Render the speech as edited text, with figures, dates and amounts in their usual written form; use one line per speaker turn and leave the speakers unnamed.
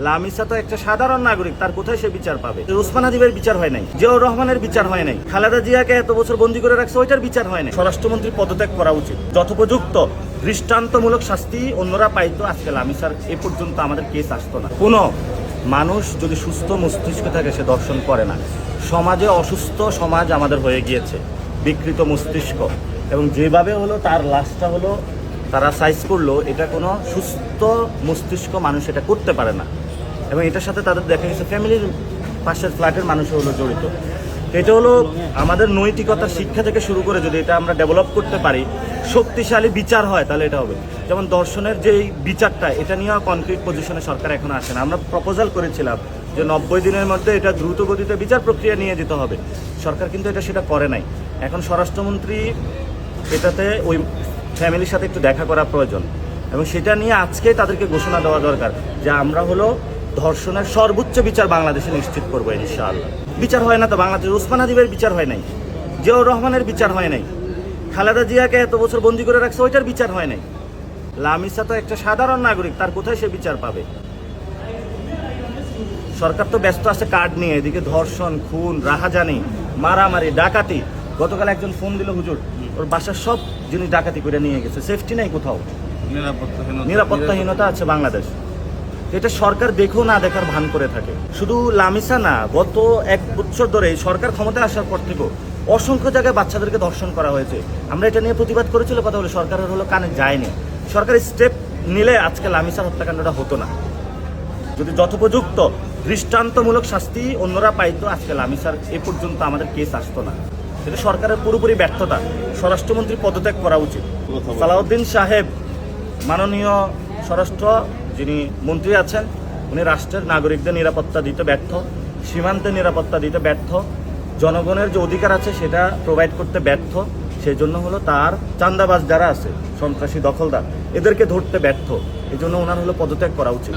লামিসা তো একটা সাধারণ নাগরিক, তার কোথায় সে বিচার পাবে? ওসমান হাদিবের বিচার হয় নাই, জিয়াউর রহমানের বিচার হয় নাই, খালেদা জিয়াকে এত বছর বন্দী করে রাখছে, ওইটার বিচার হয় নাই। স্বরাষ্ট্রমন্ত্রী পদত্যাগ করা উচিত। যথোপযুক্ত দৃষ্টান্তমূলক শাস্তি অন্যরা পাইতো, আজকে লামিসার এ পর্যন্ত আমাদের কেস আসতো না। কোনো মানুষ যদি সুস্থ মস্তিষ্ক থাকে সে দর্শন করে না। সমাজে অসুস্থ সমাজ আমাদের হয়ে গিয়েছে, বিকৃত মস্তিষ্ক, এবং যেভাবে হলো তার লাশটা হলো তারা সাইজ করলো, এটা কোনো সুস্থ মস্তিষ্ক মানুষ এটা করতে পারে না। এবং এটার সাথে তাদের দেখা গেছে ফ্যামিলির পাশের ফ্ল্যাটের মানুষও হলো জড়িত। এটা হলো আমাদের নৈতিকতার শিক্ষা থেকে শুরু করে যদি এটা আমরা ডেভেলপ করতে পারি, শক্তিশালী বিচার হয়, তাহলে এটা হবে। যেমন দর্শনের যেই বিচারটা, এটা নিয়েও কনক্রিট পজিশনে সরকার এখন আসে না। আমরা প্রপোজাল করেছিলাম যে 90 দিনের মধ্যে এটা দ্রুত গতিতে বিচার প্রক্রিয়া নিয়ে যেতে হবে, সরকার কিন্তু সেটা করে নাই। এখন স্বরাষ্ট্রমন্ত্রী এটাতে ওই ফ্যামিলির সাথে একটু দেখা করা প্রয়োজন, এবং সেটা নিয়ে আজকেই তাদেরকে ঘোষণা দেওয়া দরকার যে আমরা হলো ধর্ষণের সর্বোচ্চ বিচার বাংলাদেশে নিশ্চিত করবো ইনশাআল্লাহ। বিচার হয় না তো বাংলাদেশ, ওসমান হাদিবের বিচার হয় নাই, জিয়াউর রহমানের বিচার হয় নাই, খালেদা জিয়াকে এত বছর বন্দী করে রাখছে, ওইটার বিচার হয় নাই। লামিসা তো একটা সাধারণ নাগরিক, তার কোথায় সে বিচার পাবে? সরকার তো ব্যস্ত আছে কার্ড নিয়ে, এদিকে ধর্ষণ, খুন, রাহাজানি, মারামারি, ডাকাতি। গতকাল একজন ফোন দিল, হুজুর ওর বাসার সব জিনিস ডাকাতি করে নিয়ে গেছে, সেফটি নাই কোথাও, নিরাপত্তাহীনতা আছে বাংলাদেশ। এটা সরকার দেখেও না দেখার ভান করে থাকে। শুধু লামিসা না, গত 1 বছর ধরে সরকার ক্ষমতায় আসার পর থেকেও অসংখ্য জায়গায় বাচ্চাদেরকে ধর্ষণ করা হয়েছে। আমরা এটা নিয়ে প্রতিবাদ করেছিল, কথা বলে সরকারের হলো কানে যায়নি। সরকারি স্টেপ নিলে আজকে লামিসার হত্যাকাণ্ডটা হতো না। যদি যথোপযুক্ত দৃষ্টান্তমূলক শাস্তি অন্যরা পাইতো, আজকে লামিসার এ পর্যন্ত আমাদের কেস আসতো না। এটা সরকারের পুরোপুরি ব্যর্থতা। স্বরাষ্ট্রমন্ত্রী পদত্যাগ করা উচিত। সালাউদ্দিন সাহেব, মাননীয় স্বরাষ্ট্র যিনি মন্ত্রী আছেন, উনি রাষ্ট্রের নাগরিকদের নিরাপত্তা দিতে ব্যর্থ, সীমান্তে নিরাপত্তা দিতে ব্যর্থ, জনগণের যে অধিকার আছে সেটা প্রোভাইড করতে ব্যর্থ। সেই জন্য হলো তার চাঁদাবাজ যারা আছে, সন্ত্রাসী দখলদার, এদেরকে ধরতে ব্যর্থ। এই জন্য ওনার হলো পদত্যাগ করা উচিত।